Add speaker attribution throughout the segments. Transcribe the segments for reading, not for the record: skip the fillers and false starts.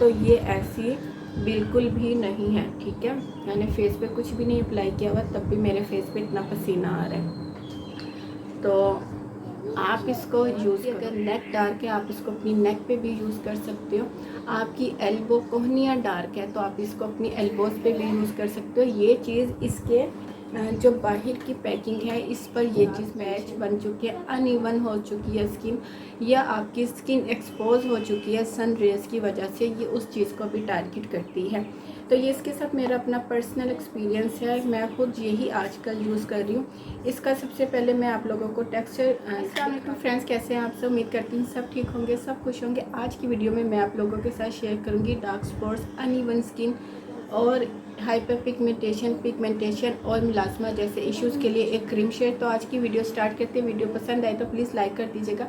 Speaker 1: तो ये ऐसी बिल्कुल भी नहीं है, ठीक है। मैंने फेस पे कुछ भी नहीं अप्लाई किया हुआ, तब भी मेरे फेस पे इतना पसीना आ रहा है। तो आप इसको यूज़ करो। अगर नेक डार्क है आप इसको अपनी नेक पे भी यूज़ कर सकते हो। आपकी एल्बो कोहनिया डार्क है तो आप इसको अपनी एल्बोज़ पे भी यूज़ कर सकते हो। ये चीज़ इसके जो बाहर की पैकिंग है इस पर ये चीज़ पैच बन चुकी है, अनइवन हो चुकी है स्किन, या आपकी स्किन एक्सपोज हो चुकी है सन रेज़ की वजह से, ये उस चीज़ को भी टारगेट करती है। तो ये इसके साथ मेरा अपना पर्सनल एक्सपीरियंस है, मैं खुद यही आजकल यूज़ कर रही हूँ। इसका सबसे पहले मैं आप लोगों को टेक्सचर फ्रेंड्स कैसे हैं आप सब, उम्मीद करती हूँ सब ठीक होंगे, सब खुश होंगे। आज की वीडियो में मैं आप लोगों के साथ शेयर करूँगी डार्क स्पॉट्स, अनइवन स्किन और हाइपर पिगमेंटेशन और मिलास्मा जैसे इश्यूज़ के लिए एक क्रीम शेयर। तो आज की वीडियो स्टार्ट करते हैं। वीडियो पसंद आए तो प्लीज़ लाइक कर दीजिएगा।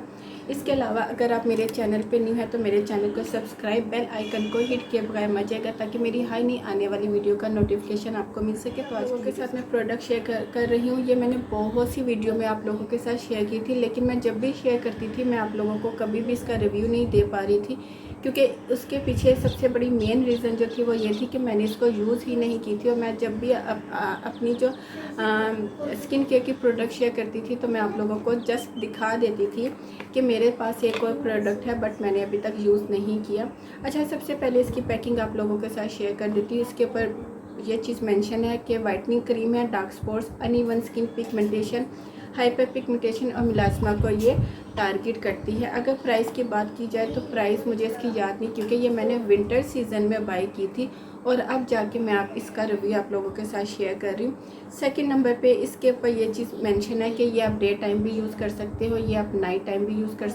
Speaker 1: इसके अलावा अगर आप मेरे चैनल पे न्यू है तो मेरे चैनल को सब्सक्राइब, बेल आइकन को हिट किए बगैर मत जाएगा, ताकि मेरी हाई नहीं आने वाली वीडियो का नोटिफिकेशन आपको मिल सके। तो आज के साथ मैं प्रोडक्ट शेयर कर रही हूँ। ये मैंने बहुत सी वीडियो में आप लोगों के साथ शेयर की थी, लेकिन मैं जब भी शेयर करती थी मैं आप लोगों को कभी भी इसका रिव्यू नहीं दे पा रही थी, क्योंकि उसके पीछे सबसे बड़ी मेन रीज़न जो थी वो ये थी कि मैंने इसको यूज़ ही नहीं की थी। और मैं जब भी अपनी जो स्किन केयर की प्रोडक्ट शेयर करती थी तो मैं आप लोगों को जस्ट दिखा देती थी कि मेरे पास एक और प्रोडक्ट है, बट मैंने अभी तक यूज़ नहीं किया। अच्छा, सबसे पहले इसकी पैकिंग आप लोगों के साथ शेयर कर देती हूँ। इसके ऊपर ये चीज़ मेंशन है कि वाइटनिंग क्रीम है, dark spots, uneven skin, pigmentation, hyper pigmentation और मिलास्मा को ये टारगेट करती है। अगर प्राइस की बात की जाए तो प्राइस मुझे इसकी याद नहीं, क्योंकि ये मैंने विंटर सीज़न में बाई की थी और अब जाके मैं इसका रिव्यू आप लोगों के साथ शेयर कर रही हूँ। सेकंड नंबर पे इसके ऊपर ये चीज़ मेंशन है कि ये आप डे टाइम भी यूज़ कर सकते हो, ये आप नाइट टाइम भी यूज़ कर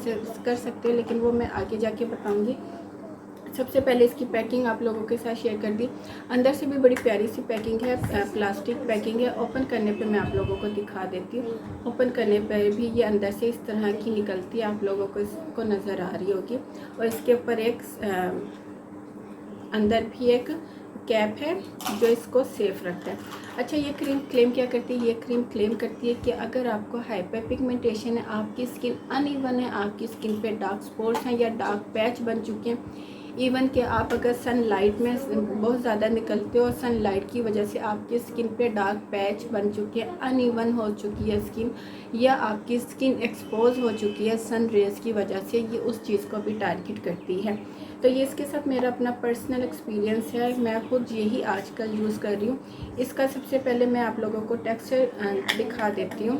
Speaker 1: सकते हो, लेकिन वो मैं आगे जाके बताऊँगी। सबसे पहले इसकी पैकिंग आप लोगों के साथ शेयर कर दी। अंदर से भी बड़ी प्यारी सी पैकिंग है, प्लास्टिक पैकिंग है। ओपन करने पे मैं आप लोगों को दिखा देती हूँ। ओपन करने पर भी ये अंदर से इस तरह की निकलती है, आप लोगों को इसको नज़र आ रही होगी। और इसके ऊपर एक अंदर भी एक कैप है जो इसको सेफ रखता है। अच्छा, ये क्रीम क्लेम क्या करती है? ये क्रीम क्लेम करती है कि अगर आपको हाइपर पिगमेंटेशन है, आपकी स्किन अनइवन है, आपकी स्किन पे डार्क स्पॉट्स हैं या डार्क पैच बन चुके हैं, इवन कि आप अगर सनलाइट में बहुत ज़्यादा निकलते हो और सनलाइट की वजह से आपकी स्किन पे डार्क पैच बन चुके हैं, अनइवन हो चुकी है स्किन, या आपकी स्किन एक्सपोज हो चुकी है सन रेज़ की वजह से, ये उस चीज़ को भी टारगेट करती है। तो ये इसके साथ मेरा अपना पर्सनल एक्सपीरियंस है, मैं खुद यही आजकल यूज़ कर रही हूँ। इसका सबसे पहले मैं आप लोगों को टेक्सचर दिखा देती हूँ।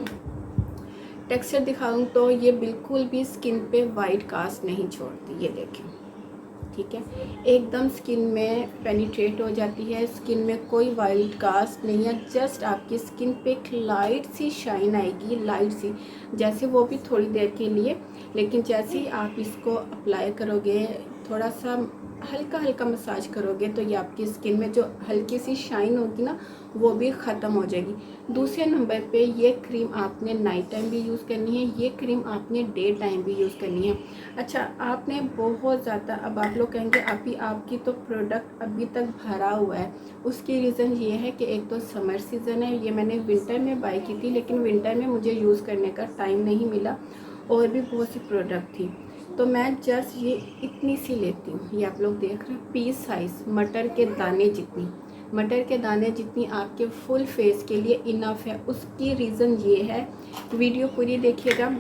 Speaker 1: टेक्सचर दिखाऊँ तो ये बिल्कुल भी स्किन पे वाइट कास्ट नहीं छोड़ती, ये देखें, ठीक है, एकदम स्किन में पेनिट्रेट हो जाती है। स्किन में कोई वाइट कास्ट नहीं है, जस्ट आपकी स्किन पे एक लाइट सी शाइन आएगी, लाइट सी, जैसे वो भी थोड़ी देर के लिए, लेकिन जैसे ही आप इसको अप्लाई करोगे, थोड़ा सा हल्का हल्का मसाज करोगे, तो ये आपकी स्किन में जो हल्की सी शाइन होगी ना, वो भी ख़त्म हो जाएगी। दूसरे नंबर पे ये क्रीम आपने नाइट टाइम भी यूज़ करनी है, ये क्रीम आपने डे टाइम भी यूज़ करनी है। अच्छा, आपने बहुत ज़्यादा, अब आप लोग कहेंगे अभी आपकी तो प्रोडक्ट अभी तक भरा हुआ है, उसकी रीज़न ये है कि एक तो समर सीज़न है, ये मैंने विंटर में बाई की थी, लेकिन विंटर में मुझे यूज़ करने का टाइम नहीं मिला और भी बहुत सी प्रोडक्ट थी, तो मैं जस्ट ये इतनी सी लेती हूँ। ये आप लोग देख रहे हैं, पीस साइज़, मटर के दाने जितनी, मटर के दाने जितनी आपके फुल फेस के लिए इनफ है। उसकी रीज़न ये है, वीडियो पूरी देखिएगा।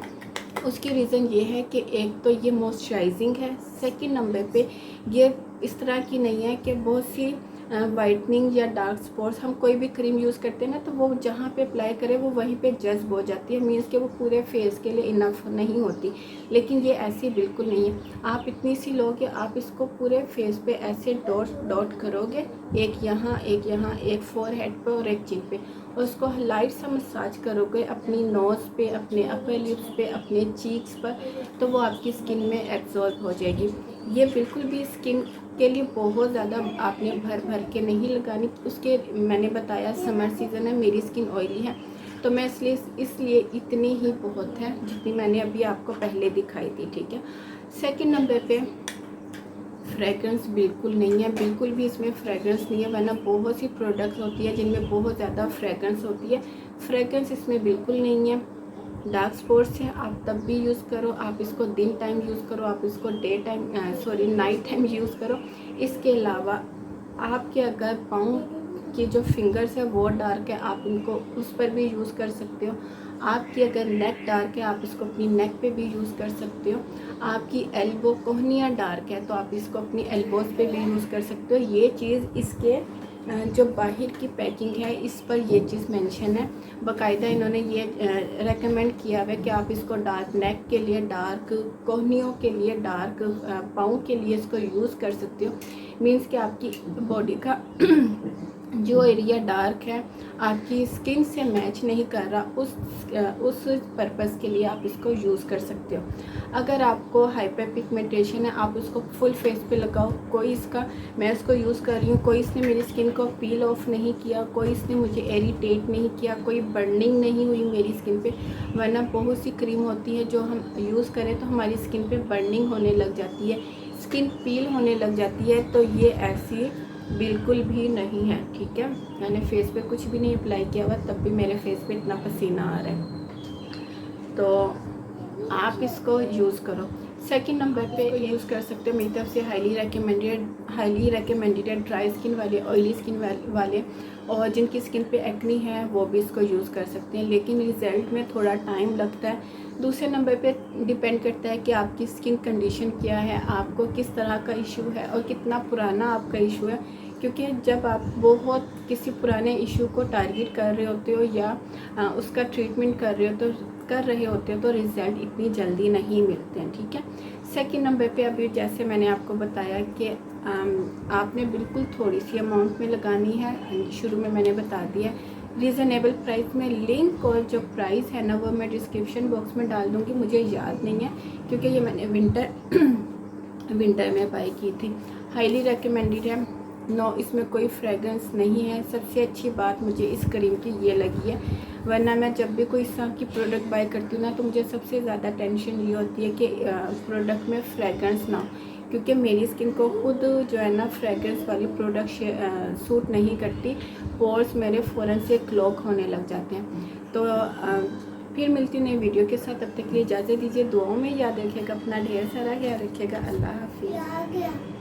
Speaker 1: उसकी रीज़न ये है कि एक तो ये मॉइस्चराइजिंग है, सेकंड नंबर पे ये इस तरह की नहीं है कि बहुत सी वाइटनिंग या डार्क स्पॉट्स, हम कोई भी क्रीम यूज़ करते हैं ना, तो वो जहाँ पे अप्लाई करें वो वहीं पे जज्ब हो जाती है, मीन्स कि वो पूरे फेस के लिए इनफ नहीं होती। लेकिन ये ऐसी बिल्कुल नहीं है। आप इतनी सी लोगे, आप इसको पूरे फेस पे ऐसे डॉट डॉट करोगे, एक यहाँ, एक यहाँ, एक फोरहेड पे और एक चिन पे, और उसको लाइट सा मसाज करोगे अपनी नोज़ पे, अपने अपर लिप्स पे, अपने चीक्स पर, तो वो आपकी स्किन में एब्जॉर्ब हो जाएगी। ये बिल्कुल भी स्किन के लिए बहुत ज़्यादा आपने भर भर के नहीं लगानी। उसके मैंने बताया समर सीज़न है, मेरी स्किन ऑयली है, तो मैं इसलिए इतनी ही बहुत है जितनी मैंने अभी आपको पहले दिखाई थी, ठीक है। सेकंड नंबर पे फ्रेगरेंस बिल्कुल नहीं है, बिल्कुल भी इसमें फ्रेगरेंस नहीं है, वरना बहुत सी प्रोडक्ट्स होती है जिनमें बहुत ज़्यादा फ्रेगरेंस होती है। फ्रेगरेंस इसमें बिल्कुल नहीं है। डार्क स्पॉट्स हैं आप तब भी यूज़ करो, आप इसको दिन टाइम यूज़ करो, आप इसको नाइट टाइम यूज़ करो। इसके अलावा आपके अगर पाँव की जो फिंगर्स है वो डार्क है, आप इनको उस पर भी यूज़ कर सकते हो। आपकी अगर नेक डार्क है आप इसको अपनी नेक पे भी यूज़ कर सकते हो। आपकी एल्बो कोहनिया डार्क है तो आप इसको अपनी एल्बोज़ पे भी यूज़ कर सकते हो। ये चीज़ इसके जो बाहर की पैकिंग है इस पर ये चीज़ मेंशन है, बाकायदा इन्होंने ये रेकमेंड किया हुआ है कि आप इसको डार्क नेक के लिए, डार्क कोहनियों के लिए, डार्क पाँव के लिए इसको यूज़ कर सकते हो। मीन्स कि आपकी बॉडी का जो एरिया डार्क है आपकी स्किन से मैच नहीं कर रहा, उस पर्पज़ के लिए आप इसको यूज़ कर सकते हो। अगर आपको हाइपर पिगमेंटेशन है आप उसको फुल फेस पे लगाओ। कोई इसका, मैं इसको यूज़ कर रही हूँ, कोई इसने मेरी स्किन को पील ऑफ नहीं किया, कोई इसने मुझे इरिटेट नहीं किया, कोई बर्निंग नहीं हुई मेरी स्किन पे। वरना बहुत सी क्रीम होती है जो हम यूज़ करें तो हमारी स्किन पे बर्निंग होने लग जाती है, स्किन पील होने लग जाती है, तो ये ऐसी बिल्कुल भी नहीं है। ठीक है, मैंने फेस पे कुछ भी नहीं अप्लाई किया हुआ तब भी मेरे फेस पे इतना पसीना आ रहा है, तो आप इसको यूज़ करो। सेकंड नंबर पे यूज़ कर सकते हो मेरी तरफ से हाईली रिकमेंडेड है ड्राई स्किन वाले, ऑयली स्किन वाले और जिनकी स्किन पे एक्नी है वो भी इसको यूज़ कर सकते हैं, लेकिन रिज़ल्ट में थोड़ा टाइम लगता है। दूसरे नंबर पे डिपेंड करता है कि आपकी स्किन कंडीशन क्या है, आपको किस तरह का इशू है और कितना पुराना आपका इशू है। क्योंकि जब आप बहुत किसी पुराने इशू को टारगेट कर रहे होते हो या उसका ट्रीटमेंट कर रहे होते हो तो रिज़ल्ट इतनी जल्दी नहीं मिलते हैं। ठीक है, सेकंड नंबर पे अभी जैसे मैंने आपको बताया कि आपने बिल्कुल थोड़ी सी अमाउंट में लगानी है, शुरू में मैंने बता दिया रीज़नेबल प्राइस में। लिंक और जो प्राइस है ना वो मैं डिस्क्रिप्शन बॉक्स में डाल दूँगी, मुझे याद नहीं है क्योंकि ये मैंने विंटर में बाई की थी। हाईली रिकमेंडेड है, नो इसमें कोई फ्रेगरेंस नहीं है। सबसे अच्छी बात मुझे इस क्रीम की ये लगी है, वरना मैं जब भी कोई इस तरह की प्रोडक्ट बाय करती हूँ ना तो मुझे सबसे ज़्यादा टेंशन ये होती है कि प्रोडक्ट में फ्रेगरेंस ना हो, क्योंकि मेरी स्किन को खुद जो है ना फ्रेगरेंस वाली प्रोडक्ट सूट नहीं करती, पोर्स मेरे फ़ौरन से क्लॉग होने लग जाते हैं। तो फिर मिलती नई वीडियो के साथ, तब तक के लिए इजाज़त दीजिए। दुआओं में याद रखिएगा, अपना ढेर सारा ख्याल रखिएगा। अल्लाह हाफिज़।